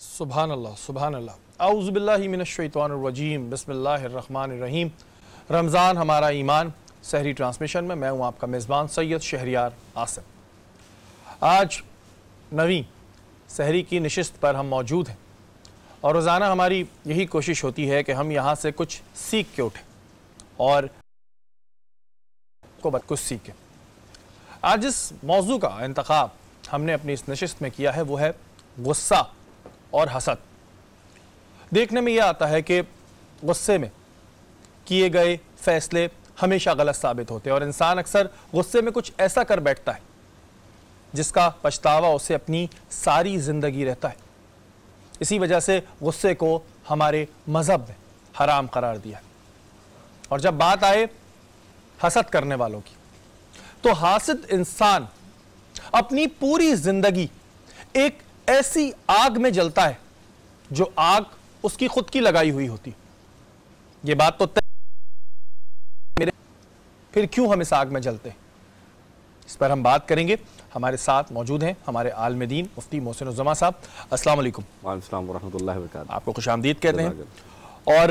सुभान अल्लाह सुभान अल्लाह। औज़ु बिल्लाहि मिनश्शैतानिर्रजीम बिस्मिल्लाहिर्रहमानिर्रहीम। रमज़ान हमारा ईमान सहरी ट्रांसमिशन में मैं हूँ आपका मेज़बान सैयद शहरियार आसिम। आज नवीं सहरी की नशिस्त पर हम मौजूद हैं और रोज़ाना हमारी यही कोशिश होती है कि हम यहाँ से कुछ सीख के उठें और कुछ सीखें। आज इस मौजू का इंतखाब हमने अपनी इस नशिस्त में किया है, वो है गुस्सा और हसद। देखने में यह आता है कि गुस्से में किए गए फैसले हमेशा गलत साबित होते हैं और इंसान अक्सर गुस्से में कुछ ऐसा कर बैठता है जिसका पछतावा उसे अपनी सारी ज़िंदगी रहता है। इसी वजह से गुस्से को हमारे मज़हब में हराम करार दिया है। और जब बात आए हसद करने वालों की, तो हासिद इंसान अपनी पूरी ज़िंदगी एक ऐसी आग में जलता है जो आग उसकी खुद की लगाई हुई होती। ये बात तो मेरे, फिर क्यों हम इस आग में जलते हैं, इस पर हम बात करेंगे। हमारे साथ मौजूद हैं हमारे आलिम दीन मुफ्ती मोहसिन उज़्ज़मा साहब। अस्सलाम वालेकुम। वालेकुम व रहमतुल्लाहि व बरकातहू। आपको खुशामदीद कहते हैं और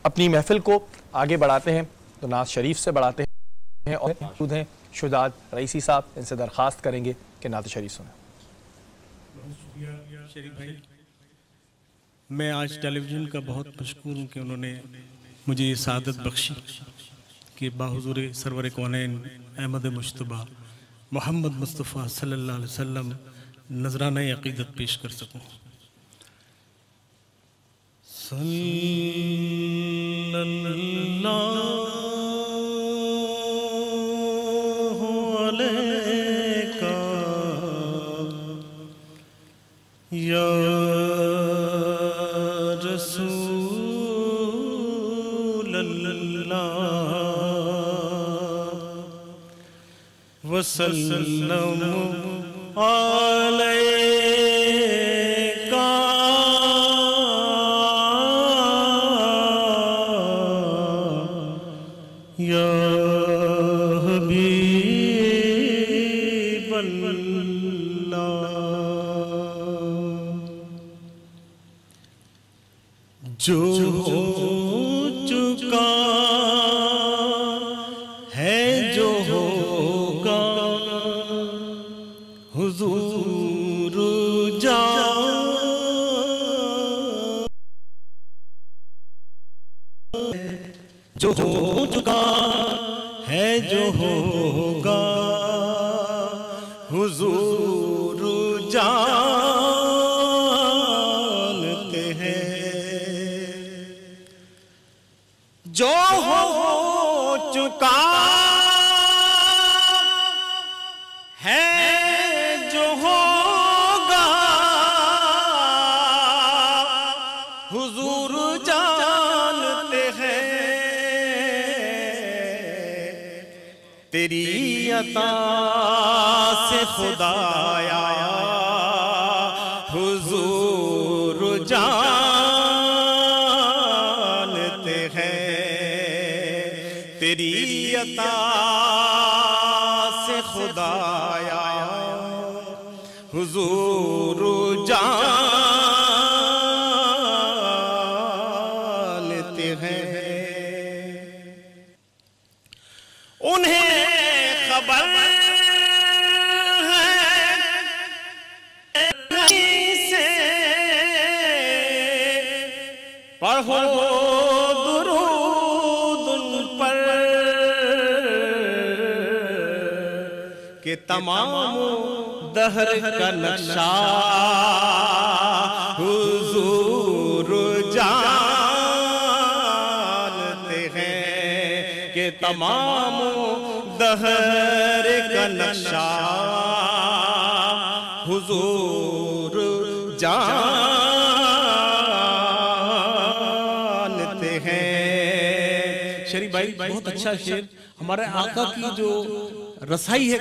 अपनी महफिल को आगे बढ़ाते हैं तो नाज शरीफ से बढ़ाते हैं और मौजूद हैं शुजात रईसी साहब। इनसे दरख्वास्त करेंगे कि नात शरीफ सुने। शरीफ भाई, मैं आज टेलीविज़न का बहुत मशकूर हूँ कि उन्होंने मुझे ये सादत बख्शी कि बाहुज़ूर सरवर कौनैन अहमद मुश्तबा मोहम्मद मुस्तफ़ा सल्लल्लाहु अलैहि वसल्लम नजराना अक़ीदत पेश कर सकूँ। सल्लल्लाहु अलैका या रसूल अल्लाह वसल्लम अलैका या हबीब अल्लाह। जो हो चुका है जो होगा हुजूर जा जो हो चुका है जो होगा हुजूर जा अता से खुदाया हुजूर जानते हैं, तेरी अता से खुदाया हुजूर जानते हैं। उन्हें खबर है से पढ़ो दुरूद उन पर कि तमाम दहर का नक्शा हुजूर जानते हैं, कि तमाम दहर का नक्शा हुजूर जानते हैं। शरीफ भाई बहुत अच्छा शेर, हमारे आका की जो रसाई है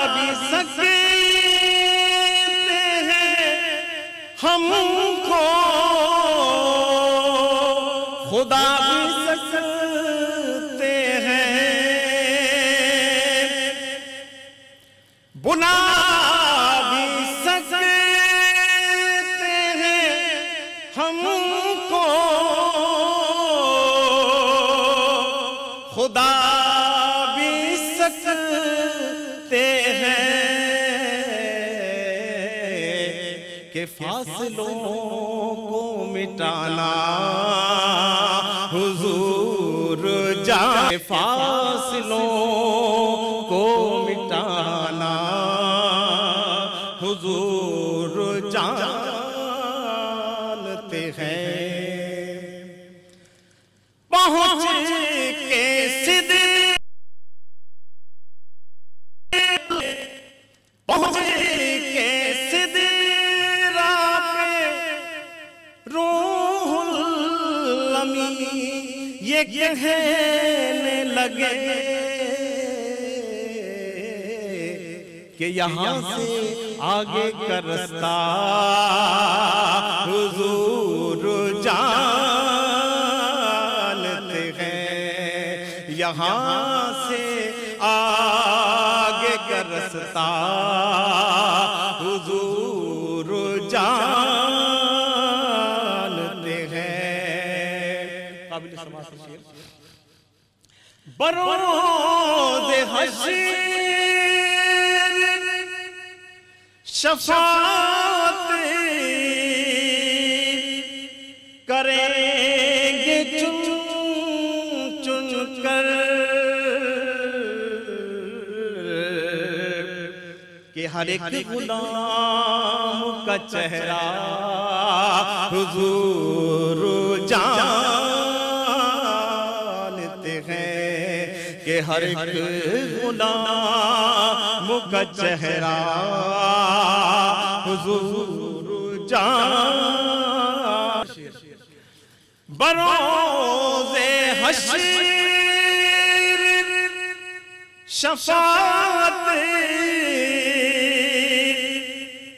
भी सकते हैं हमको, खुदा भी सकते हैं, बुला भी सकते हैं हमको, खुदा भी सकते हैं, कि फासलों को मिटाना हुजूर जाने, फासलों को मिटाना हुजूर जानते हैं। पहुँच के सिदरे पहुँच के सिदरा पे रूहुल अमीन ये कहने लगे कि यहाँ से आगे का रास्ता हुजूर जानते हैं, यहाँ से आगे का रास्ता हुजूर जानते हैं। काबिल समाज शेर, बरोज़े हश्र शफाअत करेंगे चुन चुन कर, कि हर एक गुलाम का चेहरा हुजूर जानते हैं, कि हर एक गुलाम का चेहरा हुजूर जानते। बरोज़े हश्र शफाअत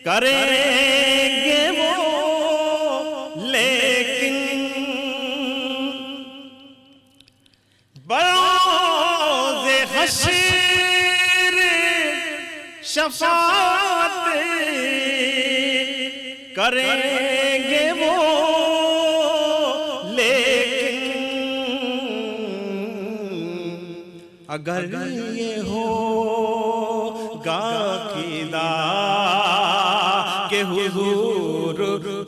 करेंगे वो, लेकिन बरोज़े हश्र शफाअत करेंगे वो, लेकिन अगर ये होगा कीदा के हुजूर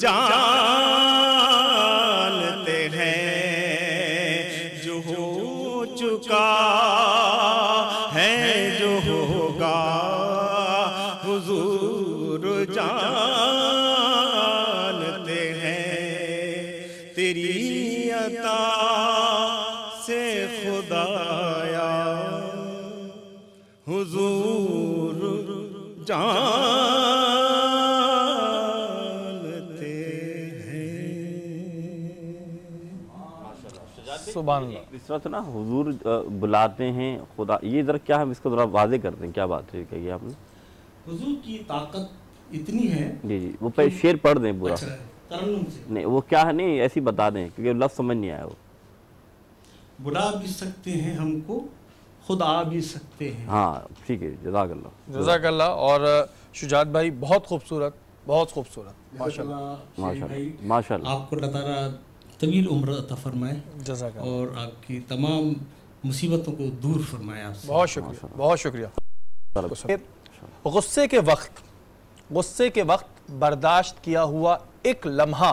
जानते हैं, जो हो चुका है जो होगा हुजूर जानते हैं, तेरी अता से खुदाया हुजूर जानते हैं। सुभान अल्लाह। इस तरह से ना हुजूर बुलाते हैं खुदा, ये जरा क्या हम इसको जरा वाजे करते हैं, क्या बात है कही आपने? हुजूर की ताकत इतनी है। जी जी, वो पे शेर पढ़ दें पूरा। अच्छा, तरन्नुम से नहीं वो क्या है, नहीं ऐसी बता दें क्योंकि लफ्ज़ समझ नहीं आया वो। बुला भी सकते हैं हमको, खुद आ भी सकते हैं। हाँ ठीक है, जज़ाकल्लाह जज़ाकल्लाह। और शुजात भाई बहुत खूबसूरत, बहुत खूबसूरत, माशाल्लाह माशाल्लाह माशाल्लाह। आपको अल्लाह ताला तवील उम्र अता फरमाए जज़ाकल्लाह। और आपकी तमाम मुसीबतों को दूर फरमाए आपसे। बहुत शुक्रिया, बहुत शुक्रिया। गुस्से के वक्त बर्दाश्त किया हुआ एक लम्हा,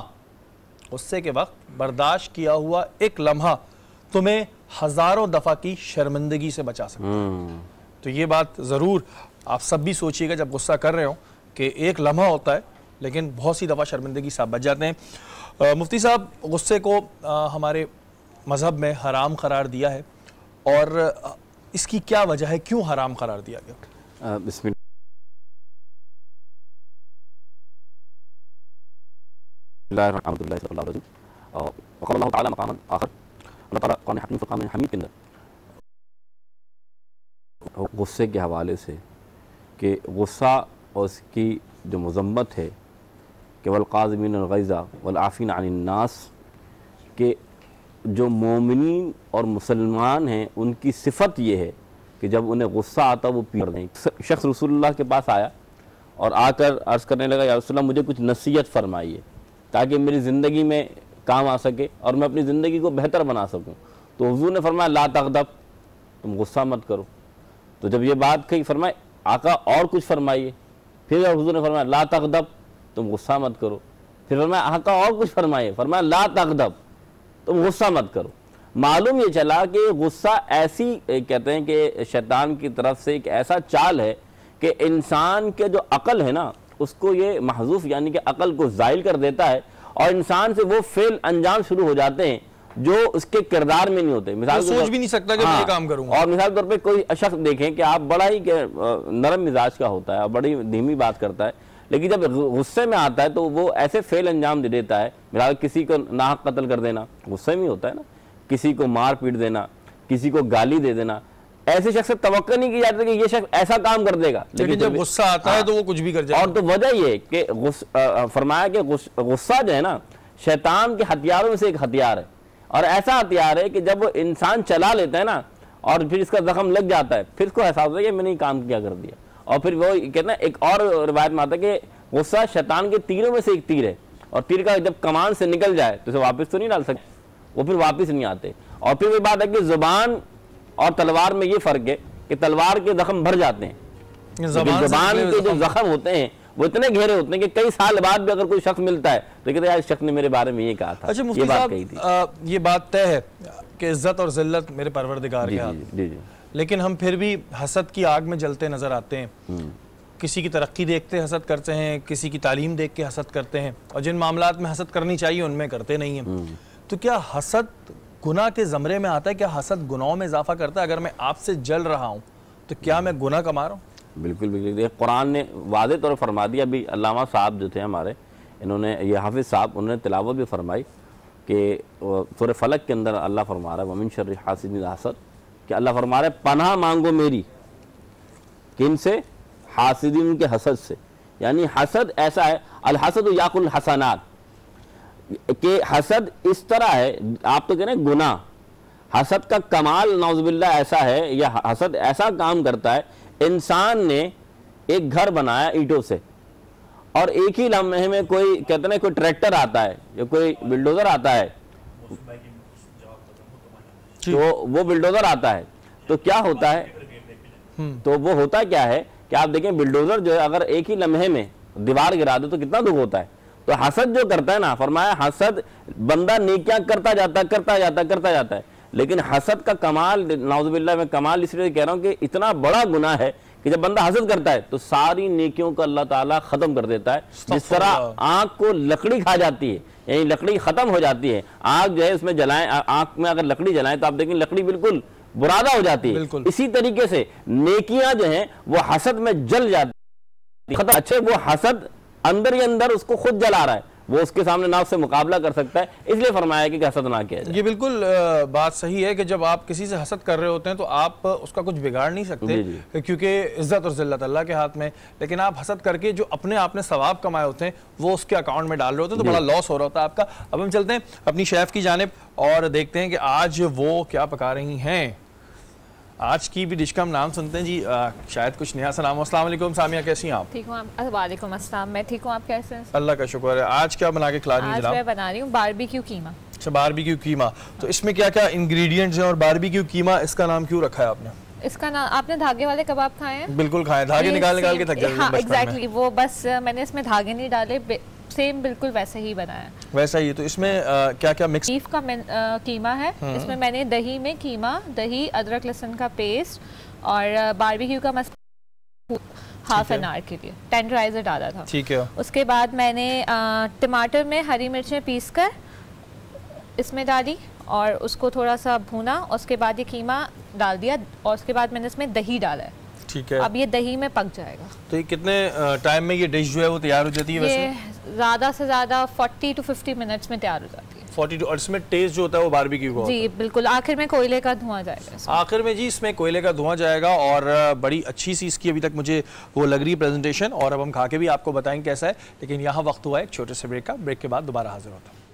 गुस्से के वक्त बर्दाश्त किया हुआ एक लम्हा तुम्हें हजारों दफा की शर्मिंदगी से बचा सकता है। तो ये बात ज़रूर आप सब भी सोचिएगा जब गुस्सा कर रहे हो कि एक लम्हा होता है लेकिन बहुत सी दफ़ा शर्मिंदगी से आप बच जाते हैं। मुफ्ती साहब, गुस्से को हमारे मज़हब में हराम करार दिया है और इसकी क्या वजह है, क्यों हराम करार दिया गया? बिस्मिल्लाह। गुस्से के हवाले से कि गुस्सा और उसकी जो मज़म्मत है कि वल्काज़िमीन अल-ग़ैज़ा वल्आफ़ीन अनिन्नास, के जो मोमिनीन और मुसलमान हैं उनकी सिफ़त ये है कि जब उन्हें गुस्सा आता वो पी दें। शख्स रसूलुल्लाह के पास आया और आकर अर्ज़ करने लगा, या रसूलल्लाह मुझे कुछ नसीहत फरमाइए ताकि मेरी ज़िंदगी में काम आ सके और मैं अपनी ज़िंदगी को बेहतर बना सकूं। तो हुज़ूर ने फरमाया ला तग़दब, तुम गुस्सा मत करो। तो जब ये बात कही फरमाए आका और कुछ फरमाइए, फिर हुज़ूर ने फरमाया ला तग़दब, तुम गुस्सा मत करो। फिर फरमाया आका और कुछ फरमाइए, फरमाया ला तग़दब, तुम गुस्सा मत करो। मालूम ये चला कि गुस्सा ऐसी कहते हैं कि शैतान की तरफ से एक ऐसा चाल है कि इंसान के जो अकल है ना उसको ये महजूफ यानी कि अकल को ज़ाइल कर देता है और इंसान से वो फेल अंजाम शुरू हो जाते हैं जो उसके किरदार में नहीं होते। मिसाल सोच भी नहीं सकता कि मैं ये काम करूंगा। और मिसाल तौर पे कोई शख्स देखें कि आप बड़ा ही नरम मिजाज का होता है और बड़ी धीमी बात करता है, लेकिन जब गुस्से में आता है तो वो ऐसे फेल अंजाम दे देता है। मिसाल किसी को नाहक कत्ल कर देना गुस्से में होता है ना, किसी को मार पीट देना, किसी को गाली दे देना, ऐसे शख्स से तवक्को नहीं की जाती कि ये शख्स ऐसा काम कर देगा, लेकिन जब गुस्सा आता है तो वो कुछ भी कर जाएगा। और तो वजह ये कि फरमाया कि गुस्सा जो है ना शैतान के हथियारों में से एक हथियार है और ऐसा हथियार है कि जब इंसान चला लेता है ना और फिर इसका जख्म लग जाता है फिर इसको एहसास होता है कि मैंने ये काम क्या कर दिया। और फिर वो कहते हैं, एक और रिवायत में आता है कि गुस्सा शैतान के तीरों में से एक तीर है और तीर का जब कमान से निकल जाए तो उसे वापस तो नहीं डाल सकते, वो फिर वापस नहीं आते। और फिर वो बात है कि जुबान और तलवार में ये फर्क है कि तलवार के जख्म भर जाते हैं, जुबान के जो जख्म होते हैं वो इतने गहरे होते हैं कि कई साल बाद भी अगर कोई शख्स मिलता है तो कहते हैं इस शख्स ने मेरे बारे में ये कहा था। अच्छा मुफ्ती साहब, ये बात तय है कि इज्जत और जिल्लत मेरे परवरदिगार के हाथ, लेकिन हम फिर भी हसद की आग में जलते नजर आते हैं। किसी की तरक्की देखते हसद करते हैं, किसी की तालीम देख के हसद करते हैं और जिन मामलात में हसद करनी चाहिए उनमें करते नहीं हैं। तो क्या हसद गुनाह के ज़मरे में आता है? क्या हसद गुनाहों में इजाफा करता है? अगर मैं आपसे जल रहा हूँ तो क्या मैं गुनाह कमा रहा हूँ? बिल्कुल बिल्कुल। कुरान ने वाज़े तौर पर फरमा दिया। अभी अल्लामा साहब जो थे हमारे, इन्होंने ये हाफिज़ साहब, उन्होंने तिलावत भी फरमाई कि सूरह फलक के अंदर अल्लाह फरमा रहा है वमिन शर्रि हासिदिन इज़ा हसद, कि अल्लाह फरमा रहा है पनाह मांगो मेरी, किन से? हासिदिन के हसद से। यानी हसद ऐसा है, अल हसद याकुल हसनात, कि हसद इस तरह है, आप तो कह रहे हैं गुनाह, हसद का कमाल नौज़ुबिल्लाह ऐसा है, या हसद ऐसा काम करता है, इंसान ने एक घर बनाया ईंटों से और एक ही लम्हे में कोई कहते हैं कोई ट्रैक्टर आता है या कोई बिल्डोजर आता है, तो वो बिल्डोजर आता है तो क्या होता है, तो वो होता क्या है कि आप देखें बिल्डोजर जो है अगर एक ही लम्हे में दीवार गिरा दे तो कितना दुख होता है। तो हसद जो करता है ना, फरमाया हसद बंदा नेकियां करता जाता है, लेकिन हसद का कमाल नाउज़ुबिल्लाह में कमाल इसलिए कह रहा हूं कि इतना बड़ा गुनाह है कि जब बंदा हसद करता है तो सारी नेकियों को अल्लाह ताला खत्म कर देता है। जिस तरह आग को लकड़ी खा जाती है, यानी लकड़ी खत्म हो जाती है, आग जो है उसमें जलाएं, आग में अगर लकड़ी जलाएं तो आप देखें लकड़ी बिल्कुल बुरादा हो जाती है। इसी तरीके से नेकियां जो हैं वो हसद में जल जाती है। अच्छा, वो हसद अंदर ही अंदर उसको खुद जला रहा है, वो उसके सामने ना उससे मुकाबला कर सकता है, इसलिए फरमाया कि हसद ना किया जाए। ये बिल्कुल बात सही है कि जब आप किसी से हसद कर रहे होते हैं तो आप उसका कुछ बिगाड़ नहीं सकते, क्योंकि इज्जत और जिल्लत अल्लाह के हाथ में। लेकिन आप हसद करके जो अपने आपने सवाब कमाए होते हैं वो उसके अकाउंट में डाल रहे होते हैं, तो बड़ा लॉस हो रहा होता है आपका। अब हम चलते हैं अपनी शेफ की जानिब और देखते हैं कि आज वो क्या पका रही हैं। आज की भी डिश का हम नाम सुनते हैं जी, शायद कुछ नया सा नाम। अस्सलाम वालेकुम सामिया, कैसी हैं आप? ठीक हूँ आप? वालेकुम अस्सलाम, मैं ठीक हूँ, आप कैसे हैं? अल्लाह का शुक्र है। आज क्या बना के खिला रही हैं आज जनाब? मैं बना रही हूँ बारबेक्यू कीमा। अच्छा, बारबेक्यू कीमा। तो इसमें क्या क्या इंग्रेडिएंट्स हैं और बारबेक्यू कीमा इसका नाम क्यों रखा है आपने? इसका नाम, आपने धागे वाले कबाब खाए हैं? बिल्कुल खाए, धागे निकाल के थक जाते हैं। हाँ एग्जैक्टली, वो बस मैंने इसमें धागे नहीं डाले, सेम बिल्कुल वैसे ही बनाया। वैसा ही। तो इसमें क्या क्या मिक्स? बीफ का कीमा है, इसमें मैंने दही में कीमा, दही, अदरक लहसुन का पेस्ट और बारबेक्यू का मसाला हाफ एन आवर के लिए टेंडराइजर डाला था। ठीक है। उसके बाद मैंने टमाटर में हरी मिर्चें पीस कर इसमें डाली और उसको थोड़ा सा भूना, उसके बाद ये कीमा डाल दिया और उसके बाद मैंने इसमें दही डाला है। ठीक है। अब ये दही में पक जाएगा। तो ये कितने टाइम में ये डिश जो है वो तैयार हो जाती है? वैसे ये ज़्यादा से ज़्यादा 40 to 50 मिनट्स में तैयार हो जाती है। 40 और इसमें टेस्ट जो होता है वो बारबेक्यू का होता है? जी बिल्कुल, आखिर में कोयले का धुआं जाएगा। आखिर में जी इसमें कोयले का धुआं जाएगा और बड़ी अच्छी सी इसकी अभी तक मुझे वो लग रही है प्रेजेंटेशन, और अब हम खा के भी आपको बताएंगे कैसा है। लेकिन यहाँ वक्त हुआ है एक छोटे से ब्रेक का। ब्रेक के बाद दोबारा हाजिर होता हूँ।